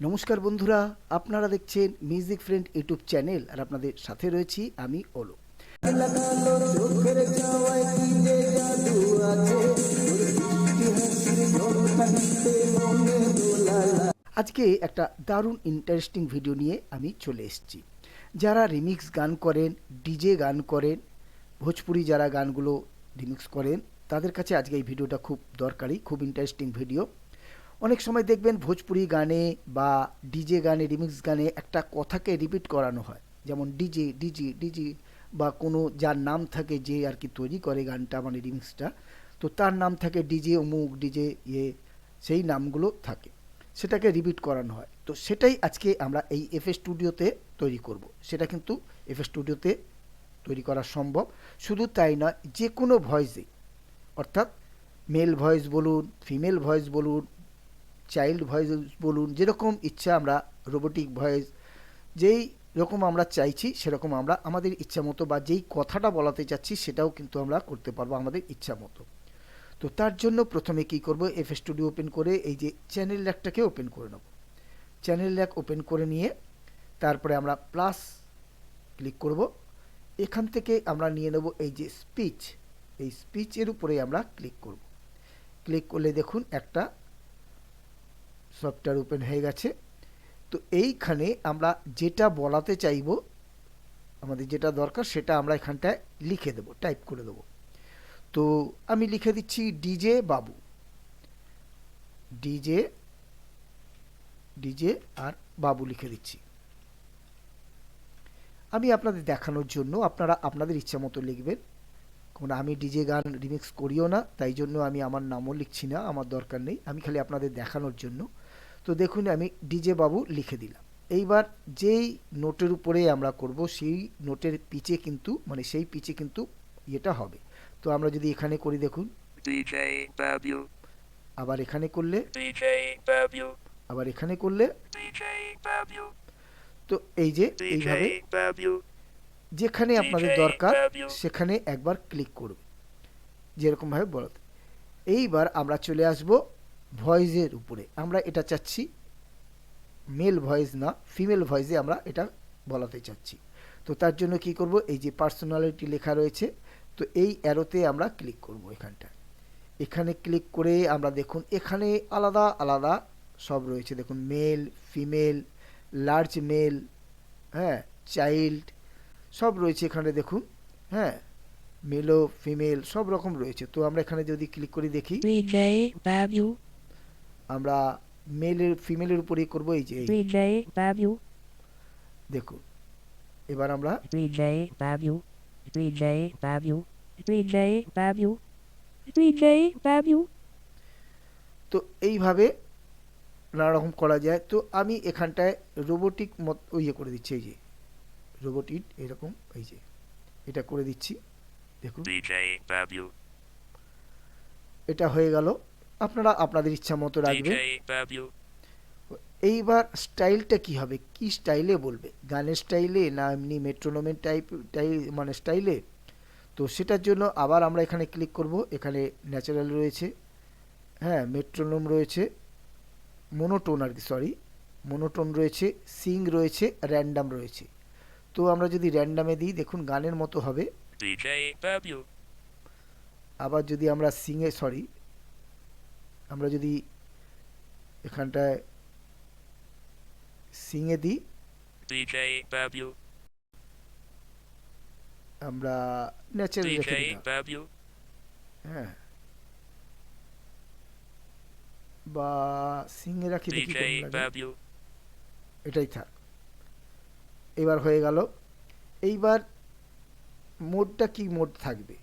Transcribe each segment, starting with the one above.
নমস্কার বন্ধুরা, আপনারা দেখছেন মিউজিক ফ্রেন্ড ইউটিউব চ্যানেল আর আপনাদের সাথে রয়েছি আমি ওলো। আজকে একটা দারুণ ইন্টারেস্টিং ভিডিও নিয়ে আমি চলে এসেছি। যারা রিমিক্স গান করেন, ডিজে গান করেন, ভোজপুরি যারা গানগুলো রিমিক্স করেন, তাদের কাছে আজকে এই ভিডিওটা খুব দরকারি, খুব ইন্টারেস্টিং ভিডিও। অনেক সময় দেখবেন ভোজপুরি গানে বা ডিজে গানে, রিমিক্স গানে একটা কথাকে রিপিট করানো হয়, যেমন ডিজে ডিজে ডিজে, বা কোনো যার নাম থাকে, যে আর কি তৈরি করে গানটা মানে রিমিক্সটা, তো তার নাম থাকে ডিজে অমুক, ডিজে সেই নামগুলো থাকে, সেটাকে রিপিট করানো হয়। তো সেটাই আজকে আমরা এই এফএ স্টুডিওতে তৈরি করব। সেটা কিন্তু এফএ স্টুডিওতে তৈরি করা সম্ভব। শুধু তাই নয়, যে কোনো ভয়েসে, অর্থাৎ মেল ভয়েস বলুন, ফিমেল ভয়েস বলুন, চাইল্ড ভয়েস বলুন, যেরকম ইচ্ছা আমরা রোবোটিক ভয়েস, যেই রকম আমরা চাইছি সেরকম আমরা আমাদের ইচ্ছা মতো, বা যেই কথাটা বলাতে চাচ্ছি সেটাও কিন্তু আমরা করতে পারবো আমাদের ইচ্ছা মতো। তো তার জন্য প্রথমে কি করব, এফএ স্টুডিও ওপেন করে এই যে চ্যানেল ল্যাকটাকে ওপেন করে নেব। চ্যানেল ল্যাক ওপেন করে নিয়ে তারপরে আমরা প্লাস ক্লিক করব। এখান থেকে আমরা নিয়ে নেব এই যে স্পিচ, এই স্পিচের উপরে আমরা ক্লিক করব। ক্লিক করলে দেখুন একটা সফটওয়্যার ওপেন হয়ে গেছে। তো এইখানে আমরা যেটা বলাতে চাইব, আমাদের যেটা দরকার সেটা আমরা এখানটায় লিখে দেব, টাইপ করে দেব। তো আমি লিখে দিচ্ছি ডিজে বাবু, ডিজে ডিজে আর বাবু লিখে দিচ্ছি। আমি আপনাদের দেখানোর জন্য, আপনারা আপনাদের ইচ্ছা মতো লিখবেন, কারণ আমি ডিজে গান রিমিক্স করিও না, তাই জন্য আমি আমার নামও লিখছি না, আমার দরকার নেই, আমি খালি আপনাদের দেখানোর জন্য। তো দেখুন আমি ডিজে বাবু লিখে দিলাম। এইবার যেই নোটের উপরে আমরা করব সেই নোটের পিচে কিন্তু, মানে সেই পিচে কিন্তু এটা হবে। তো আমরা যদি এখানে করি, দেখুন DJ Babu, আবার এখানে করলে, DJ Babu, আবার এখানে করলে, DJ Babu, তো এই যে DJ এইভাবে Babu, যেখানে আপনাদের DJ দরকার Babu, সেখানে একবার ক্লিক করবে, যেরকমভাবে বলতে। এইবার আমরা চলে আসব ভয়েসের উপরে। আমরা এটা চাচ্ছি মেল ভয়েস না, ফিমেল ভয়েসে আমরা এটা বলাতে চাচ্ছি। তো তার জন্য কি করব, এই যে পার্সোনালিটি লেখা রয়েছে, তো এই অ্যারোতে আমরা ক্লিক করব। এখানটা এখানে ক্লিক করে আমরা দেখুন এখানে আলাদা আলাদা সব রয়েছে, দেখুন মেল, ফিমেল, লার্জ মেল, হ্যাঁ, চাইল্ড, সব রয়েছে এখানে দেখুন, হ্যাঁ, মেলও ফিমেল সব রকম রয়েছে। তো আমরা এখানে যদি ক্লিক করি দেখি, DJ Babu, আমরা মেলের ফিমেলের উপরেই করব, এই যে এই DJ Babu, দেখুন। এবার আমরা DJ Babu, DJ Babu, DJ Babu, DJ Babu. তো এইভাবে নানা রকম করা যায়। তো আমি এখানটায় রোবোটিক মত ইয়ে করে দিচ্ছি, এই যে রোবোটিক এরকম, এই যে এটা করে দিচ্ছি, দেখুন DJ Babu, এটা হয়ে গেল। আপনারা আপনাদের ইচ্ছা মতো রাখবেন। DJ Babu, এইবার স্টাইলটা কি হবে, কি স্টাইলে বলবে, গানের স্টাইলে না এমনি মেট্রোনোমের মানে স্টাইলে। তো সেটার জন্য আবার আমরা এখানে ক্লিক করব। এখানে ন্যাচারাল রয়েছে, হ্যাঁ, মেট্রোনোম রয়েছে, মোনোটোন আর কি, সরি, মোনোটোন রয়েছে, সিং রয়েছে, র্যান্ডাম রয়েছে। তো আমরা যদি র্যান্ডামে দিই, দেখুন গানের মতো হবে। DJ Babu, আবার যদি আমরা সিংয়ে, সরি, আমরা যদি এখানটায় সিংয়ে দিই, DJ Babu, আমরা ন্যাচারাল রেখে DJ দিলাম, Babu, হ্যাঁ, বা সিংয়ে রাখি, দেখি DJ কেমন লাগে, Babu, এটাই থাক। এবার হয়ে গেল। এইবার মোডটা কি মোড থাকবে,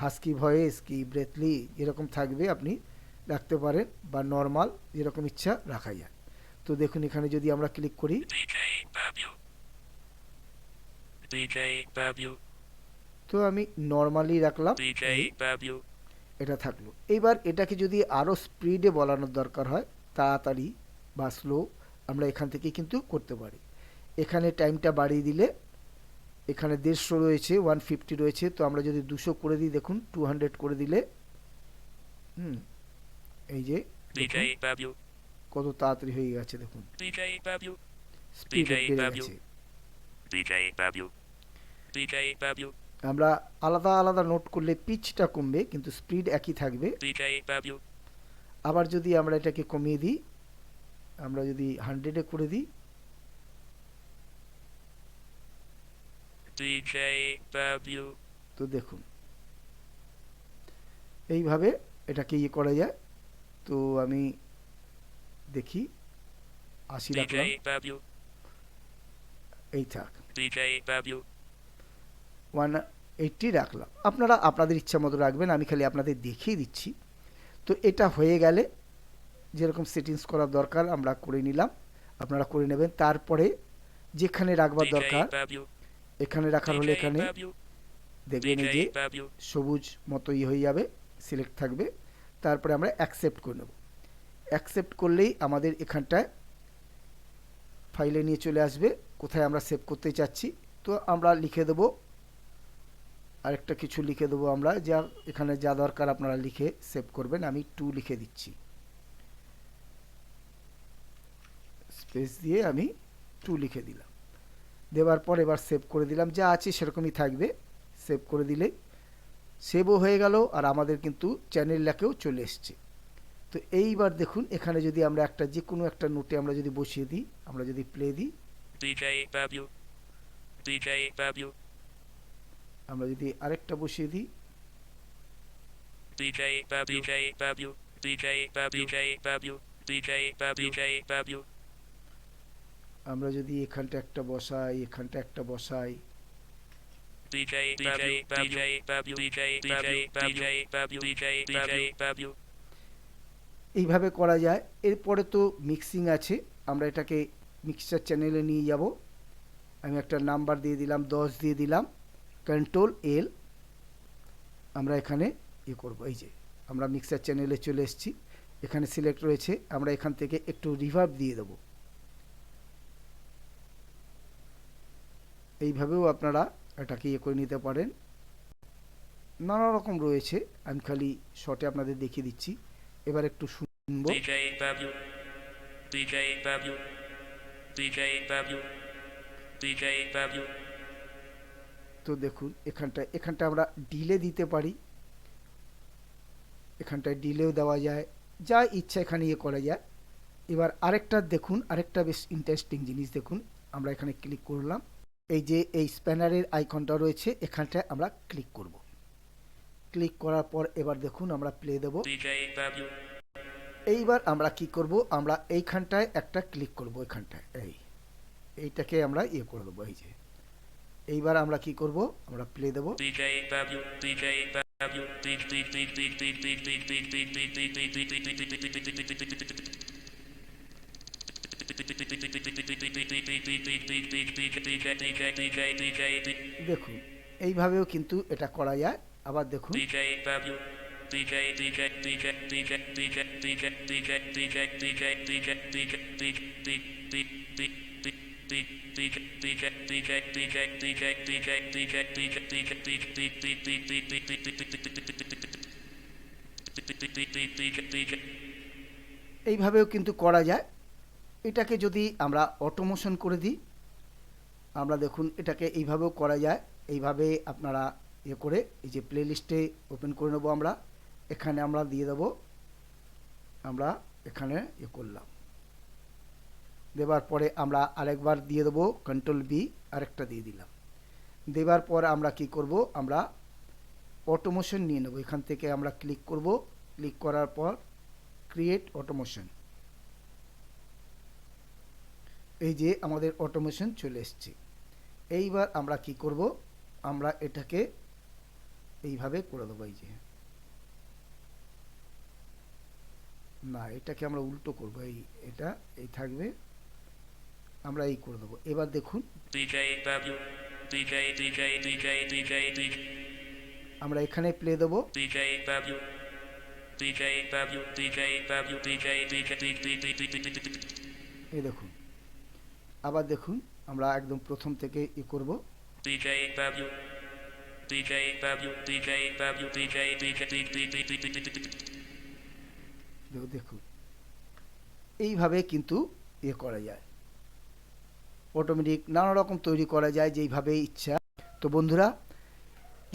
হাস্কি ভয়েস কি ব্রেথলি, এরকম থাকবে, আপনি রাখতে পারেন, বা নর্মাল, যেরকম ইচ্ছা রাখা যায়। তো দেখুন এখানে যদি আমরা ক্লিক করি, DJ Babu, DJ Babu, তো আমি নর্মালি রাখলাম, DJ এই Babu, এটা থাকলো। এইবার এটাকে যদি আরও স্পিডে বলানোর দরকার হয়, তাড়াতাড়ি বা স্লো, আমরা এখান থেকে কিন্তু করতে পারি। এখানে টাইমটা বাড়িয়ে দিলে, এখানে 150 রয়েছে, 150 রয়েছে, তো আমরা যদি 200 করে দিই, দেখুন 200 করে দিলে, এই যে DJ দেখুন Babu, কত তাড়াতাড়ি হয়ে গেছে দেখুন, DJ Babu. স্পিড DJ বেড়ে Babu. গেছে। DJ Babu. DJ Babu. আমরা আলাদা আলাদা নোট করলে পিচটা কমবে কিন্তু স্পিড একই থাকবে। DJ Babu. আবার যদি আমরা এটাকে কমিয়ে দিই, আমরা যদি 100-এ করে দিই, DJ Babu. তো দেখুন এইভাবে এটাকে করা যায়। তো আমি দেখি 80 রাখলাম, DJ Babu. এই থাক, DJ Babu. 180 রাখলাম। আপনারা আপনাদের ইচ্ছা মতো রাখবেন, আমি খালি আপনাদের দেখিয়ে দিচ্ছি। তো এটা হয়ে গেলে যেরকম সেটিংস করার দরকার আমরা করে নিলাম, আপনারা করে নেবেন। তারপরে যেখানে রাখবার DJ দরকার Babu. এখানে রাখার হলে DJ এখানে Babu. দেখবেন এই DJ যে Babu. সবুজ মতোই হয়ে যাবে, সিলেক্ট থাকবে। তারপরে আমরা অ্যাকসেপ্ট করে নেব। অ্যাকসেপ্ট করলেই আমাদের এখানটায় ফাইলে নিয়ে চলে আসবে, কোথায় আমরা সেভ করতে চাচ্ছি। তো আমরা লিখে দেবো, আরেকটা কিছু লিখে দেবো আমরা, যা এখানে যা দরকার আপনারা লিখে সেভ করবেন। আমি 2 লিখে দিচ্ছি, স্পেস দিয়ে আমি 2 লিখে দিলাম। দেওয়ার পর এবার সেভ করে দিলাম, যা আছে সেরকমই থাকবে। সেভ করে দিলে সেভও হয়ে গেল, আর আমাদের কিন্তু চ্যানেল লেখেও চলে এসছে। তো এইবার দেখুন এখানে যদি আমরা একটা যে কোনো একটা নোটে আমরা যদি বসিয়ে দিই, আমরা যদি প্লে দিই, DJ Babu. DJ Babu. আমরা যদি আরেকটা বসিয়ে দিই, DJ Babu. DJ Babu. DJ Babu. DJ Babu. DJ Babu. DJ Babu. আমরা যদি এখানটা একটা বসাই, এখানটা একটা বসাই, DJ Babu. DJ Babu. DJ Babu. DJ Babu. DJ Babu. এইভাবে করা যায়। এরপরে তো মিক্সিং আছে, আমরা এটাকে মিক্সচার চ্যানেলে নিয়ে যাব। আমি একটা নাম্বার দিয়ে দিলাম, 10 দিয়ে দিলাম, কন্ট্রোল এল। আমরা এখানে করব, এই যে আমরা মিক্সার চ্যানেলে চলে এসেছি, এখানে সিলেক্ট রয়েছে। আমরা এখান থেকে একটু রিভার্ব দিয়ে দেব। এইভাবেও আপনারা এটাকে করে নিতে পারেন, নানা রকম রয়েছে। আমি খালি শর্টে আপনাদের দেখিয়ে দিচ্ছি। এবার একটু শুনবো। DJ Babu. DJ Babu. DJ Babu. DJ Babu. তো দেখুন এখানটা আমরা ডিলে দিতে পারি, এখানটায় ডিলেও দেওয়া যায়, যা ইচ্ছা এখানে করা যায়। এবার আরেকটা দেখুন, আরেকটা বেশ ইন্টারেস্টিং জিনিস দেখুন। আমরা এখানে ক্লিক করলাম, এই যে এই স্প্যানারের আইকনটা রয়েছে, এখানটায় আমরা ক্লিক করব। ক্লিক করার পর এবার দেখুন আমরা প্লে দেব। DJ Babu. এইবার আমরা কি করব, আমরা এইখানটায় একটা ক্লিক করব, এখানটায় এইটাকে আমরা করে দেবো। এই যে এইবার আমরা কি করব, আমরা প্লে দেব। DJ Babu. DJ Babu. দেখুন এইভাবেও কিন্তু এটা করা যায়। আবার দেখুন DJ Babu. DJ DJ DJ DJ DJ DJ DJ DJ DJ DJ এইভাবেও কিন্তু করা যায়। এটাকে যদি আমরা অটোমেশন করে দিই, আমরা দেখুন এটাকে এইভাবেও করা যায়। এইভাবে আপনারা করে এই যে প্লে লিস্টে ওপেন করে নেবো আমরা, এখানে আমরা দিয়ে দেবো, আমরা এখানে করলাম। দেওয়ার পরে আমরা আরেকবার দিয়ে দেবো, কন্ট্রোল বি, আরেকটা দিয়ে দিলাম। দেওয়ার পর আমরা কি করব, আমরা অটোমেশন নিয়ে নেব। এখান থেকে আমরা ক্লিক করব, ক্লিক করার পর ক্রিয়েট অটোমেশন। এই যে আমাদের অটোমেশন চলে এসছে। এইবার আমরা কি করব, আমরা এটাকে এইভাবে করে দেবো। এই যে না, এটাকে আমরা উল্টো করব, এটা থাকবে, আমরা করে দেবো। এবার দেখুন DJ Babu. DJ DJ DJ DJ DJ আমরা এখানে প্লে দেবো। DJ Babu. DJ Babu. DJ Babu. DJ DJ এই দেখুন, আবার দেখুন আমরা একদম প্রথম থেকে করব। DJ Babu. DJ Babu. DJ Babu. DJ DJ দেখুন এইভাবে কিন্তু করা যায়, অটোমেটিক নানা রকম তৈরি করা যায় যেইভাবে ইচ্ছা। তো বন্ধুরা,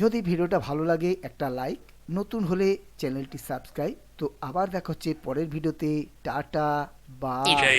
যদি ভিডিওটা ভালো লাগে একটা লাইক, নতুন হলে চ্যানেলটি সাবস্ক্রাইব। তো আবার দেখা হচ্ছে পরের ভিডিওতে। Tata, by.